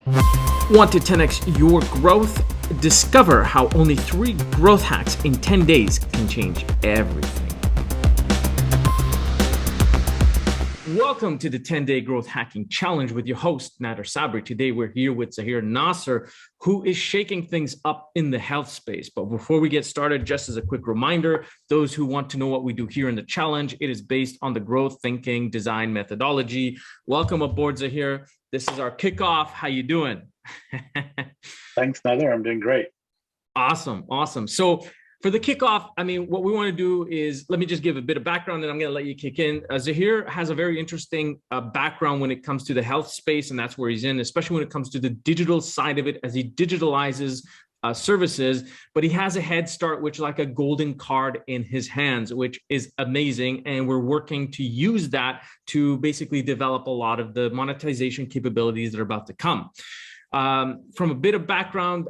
Want to 10x your growth? Discover how only 3 growth hacks in 10 days can change everything. Welcome to the 10-Day Growth Hacking Challenge with your host, Nader Sabri. Today, we're here with Zahir Nasser, who is shaking things up in the health space. But before we get started, just as a quick reminder, those who want to know what we do here in the challenge, it is based on the growth thinking design methodology. Welcome aboard, Zahir. This is our kickoff. How you doing? Thanks, Nader. I'm doing great. Awesome. So for the kickoff, what we want to do is, let me just give a bit of background and I'm going to let you kick in. Zahir has a very interesting background when it comes to the health space, and that's where he's in, especially when it comes to the digital side of it as he digitalizes services, but he has a head start, which is like a golden card in his hands, which is amazing. And we're working to use that to basically develop a lot of the monetization capabilities that are about to come. From a bit of background,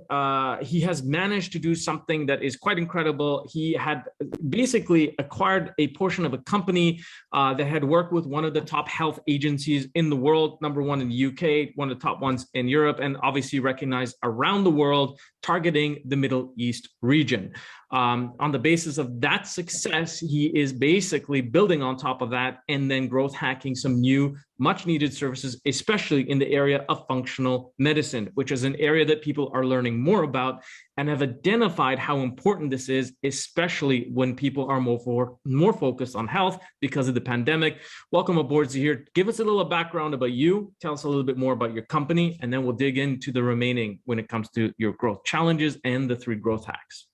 he has managed to do something that is quite incredible. He had basically acquired a portion of a company that had worked with one of the top health agencies in the world, number one in the UK, one of the top ones in Europe, and obviously recognized around the world, targeting the Middle East region. On the basis of that success, he is basically building on top of that and then growth hacking some new, much needed services, especially in the area of functional medicine, which is an area that people are learning more about and have identified how important this is, especially when people are more focused on health because of the pandemic. Welcome aboard, Zahir. Give us a little background about you. Tell us a little bit more about your company, and then we'll dig into the remaining when it comes to your growth challenges and the 3 growth hacks.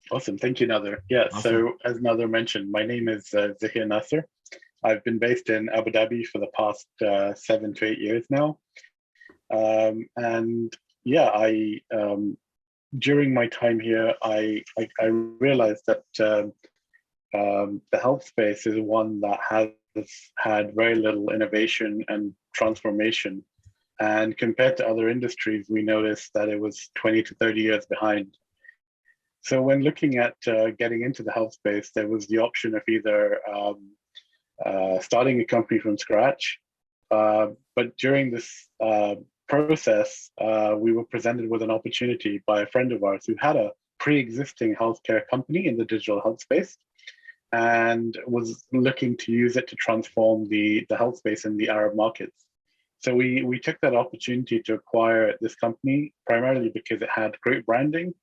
Awesome. Thank you, Nader. Yeah, awesome. So as Nader mentioned, my name is Zahir Nasser. I've been based in Abu Dhabi for the past 7 to 8 years now. During my time here, I realized that the health space is one that has had very little innovation and transformation. And compared to other industries, we noticed that it was 20 to 30 years behind. So when looking at getting into the health space, there was the option of either starting a company from scratch. But during this process, we were presented with an opportunity by a friend of ours who had a pre-existing healthcare company in the digital health space and was looking to use it to transform the health space in the Arab markets. So we took that opportunity to acquire this company primarily because it had great branding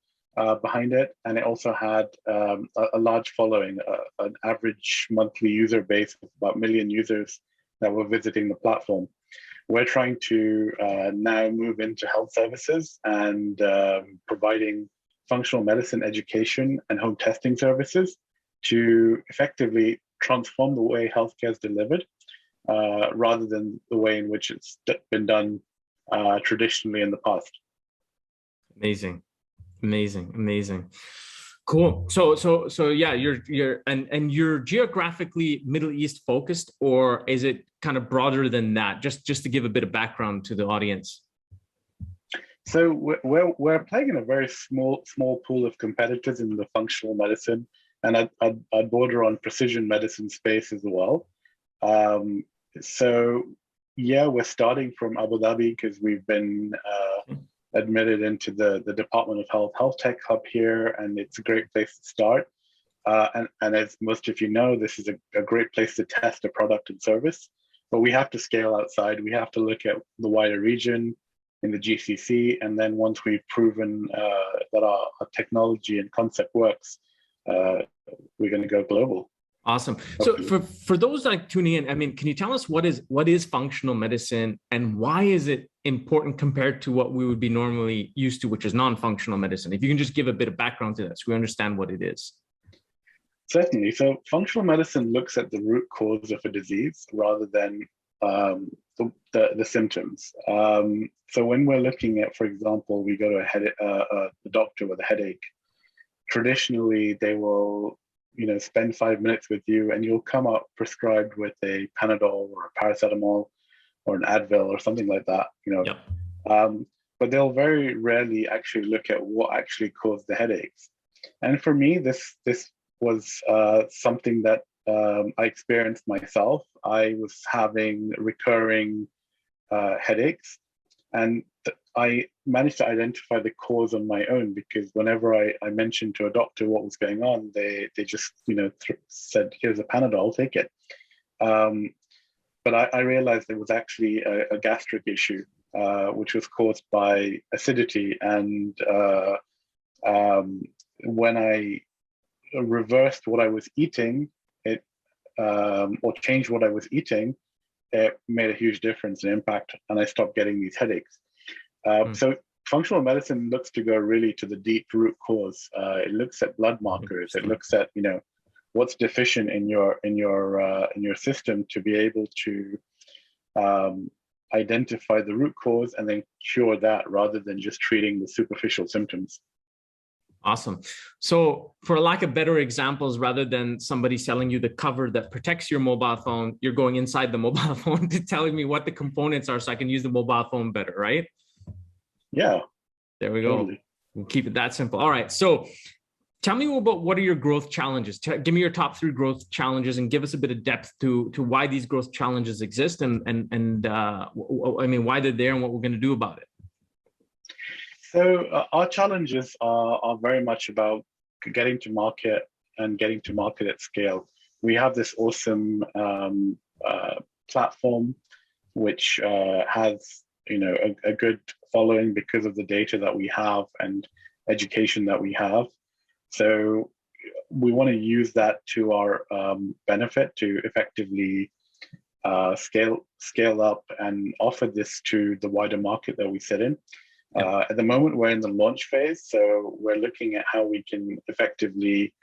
behind it, and it also had a large following, an average monthly user base of about 1 million users that were visiting the platform. We're trying to now move into health services and providing functional medicine education and home testing services to effectively transform the way healthcare is delivered, rather than the way in which it's been done traditionally in the past. Amazing. Cool. So yeah, you're geographically Middle East focused, or is it kind of broader than that? Just to give a bit of background to the audience. So we're playing in a very small pool of competitors in the functional medicine, and I'd border on precision medicine space as well. So yeah, we're starting from Abu Dhabi because we've been admitted into the Department of Health Tech Hub here, and it's a great place to start. And as most of you know, this is a great place to test a product and service, but we have to scale outside. We have to look at the wider region in the GCC, and then once we've proven that our technology and concept works, we're going to go global. Awesome. So for those like tuning in, can you tell us what is functional medicine and why is it important compared to what we would be normally used to, which is non-functional medicine? If you can just give a bit of background to that so we understand what it is. Certainly. So functional medicine looks at the root cause of a disease rather than the symptoms. So when we're looking at, for example, we go to the doctor with a headache, traditionally they will spend 5 minutes with you and you'll come up prescribed with a Panadol or a paracetamol or an Advil or something like that, Yep. But they'll very rarely actually look at what actually caused the headaches. And for me, this was something that I experienced myself. I was having recurring headaches, And I managed to identify the cause on my own, because whenever I mentioned to a doctor what was going on, they just said, "Here's a Panadol, take it." But I realized it was actually a gastric issue, which was caused by acidity. And when I reversed what I was eating, or changed what I was eating, it made a huge difference and impact, and I stopped getting these headaches. So functional medicine looks to go really to the deep root cause. It looks at blood markers. It looks at what's deficient in your system to be able to identify the root cause and then cure that, rather than just treating the superficial symptoms. Awesome. So for lack of better examples, rather than somebody selling you the cover that protects your mobile phone, you're going inside the mobile phone to telling me what the components are so I can use the mobile phone better, right? Yeah. There we go. Totally. We'll keep it that simple. All right. So tell me about what are your growth challenges. Give me your top 3 growth challenges and give us a bit of depth to why these growth challenges exist and I mean, why they're there and what we're going to do about it. So our challenges are very much about getting to market and getting to market at scale. We have this awesome platform which has a good following because of the data that we have and education that we have. So we want to use that to our benefit to effectively scale up and offer this to the wider market that we sit in. At the moment, we're in the launch phase, so we're looking at how we can effectively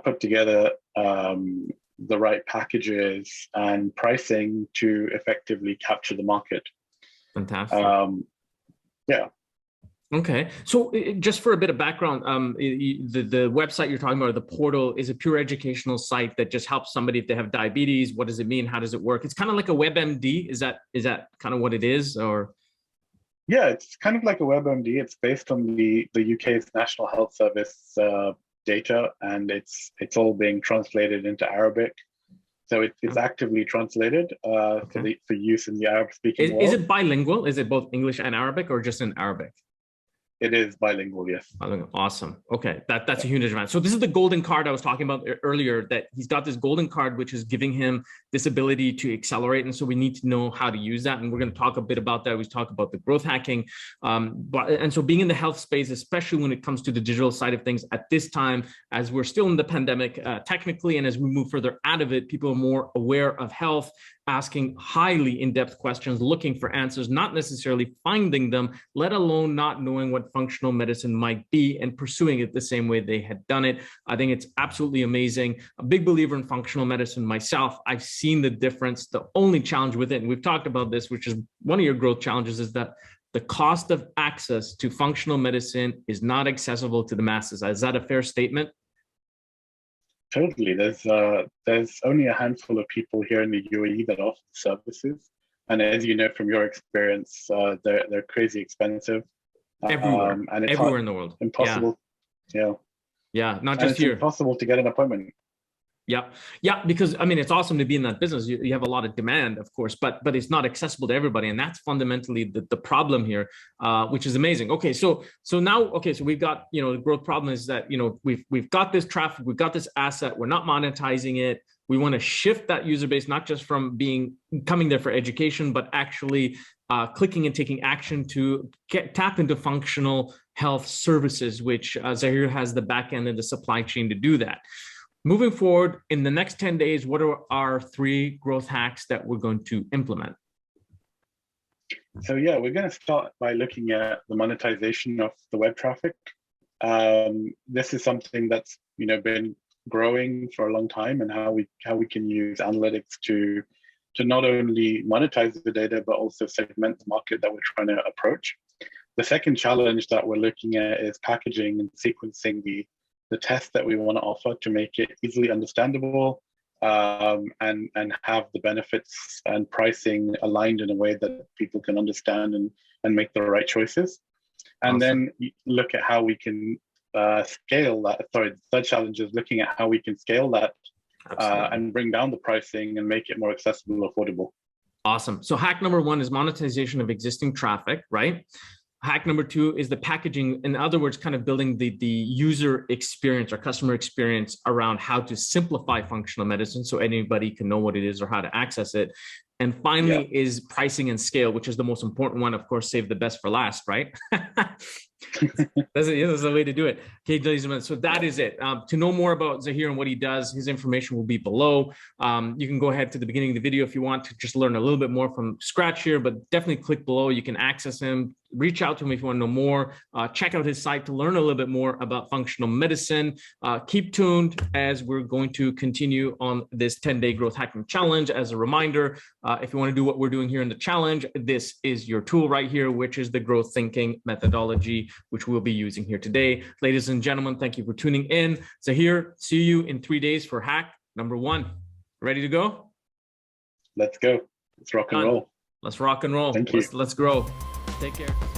put together the right packages and pricing to effectively capture the market. Fantastic. Yeah. Okay. So just for a bit of background, the website you're talking about, the portal, is a pure educational site that just helps somebody if they have diabetes. What does it mean? How does it work? It's kind of like a WebMD. Is that kind of what it is, or? Yeah, it's kind of like a WebMD. It's based on the UK's National Health Service data, and it's all being translated into Arabic. So it's actively translated for use in the Arab-speaking world. Is it bilingual? Is it both English and Arabic, or just in Arabic? It is bilingual, yes. Awesome. Okay, that's a huge advantage. So this is the golden card I was talking about earlier, that he's got this golden card, which is giving him this ability to accelerate. And so we need to know how to use that. And we're going to talk a bit about that. We talk about the growth hacking. And so being in the health space, especially when it comes to the digital side of things at this time, as we're still in the pandemic, technically, and as we move further out of it, people are more aware of health, asking highly in-depth questions, looking for answers, not necessarily finding them, let alone not knowing what functional medicine might be and pursuing it the same way they had done it. I think it's absolutely amazing. A big believer in functional medicine myself. I've seen the difference. The only challenge with it, and we've talked about this, which is one of your growth challenges, is that the cost of access to functional medicine is not accessible to the masses. Is that a fair statement? Totally. There's only a handful of people here in the UAE that offer services, and as you know from your experience, they're crazy expensive. Everywhere, and it's everywhere in the world. Impossible. Yeah, not just here. It's impossible to get an appointment. Yeah, because I mean, it's awesome to be in that business. You have a lot of demand, of course, but it's not accessible to everybody, and that's fundamentally the problem here, which is amazing. Okay, so now, so we've got, the growth problem is that we've got this traffic, we've got this asset, we're not monetizing it. We want to shift that user base, not just from coming there for education, but actually clicking and taking action to tap into functional health services, which Zahir has the back end and the supply chain to do that. Moving forward, in the next 10 days, what are our 3 growth hacks that we're going to implement? So we're going to start by looking at the monetization of the web traffic. This is something that's been growing for a long time, and how we can use analytics to not only monetize the data, but also segment the market that we're trying to approach. The second challenge that we're looking at is packaging and sequencing the test that we want to offer to make it easily understandable, and have the benefits and pricing aligned in a way that people can understand and make the right choices. And awesome. Then look at how we can scale that. Sorry, the third challenge is looking at how we can scale that and bring down the pricing and make it more accessible and affordable. Awesome. So hack number one is monetization of existing traffic, right? Hack number two is the packaging. In other words, kind of building the user experience or customer experience around how to simplify functional medicine so anybody can know what it is or how to access it. And finally is pricing and scale, which is the most important one. Of course, save the best for last, right? That's the way to do it. Okay, ladies and gentlemen, so that is it. To know more about Zahir and what he does, his information will be below. You can go ahead to the beginning of the video if you want to just learn a little bit more from scratch here, but definitely click below. You can access him, reach out to him if you want to know more. Check out his site to learn a little bit more about functional medicine. Keep tuned as we're going to continue on this 10-day growth hacking challenge. As a reminder, if you want to do what we're doing here in the challenge, this is your tool right here, which is the growth thinking methodology, which we'll be using here today. Ladies and gentlemen, thank you for tuning in. Zahir, see you in 3 days for hack number 1. Ready to go? Let's go. Let's rock and roll. Let's rock and roll. Thank you. Let's grow. Take care.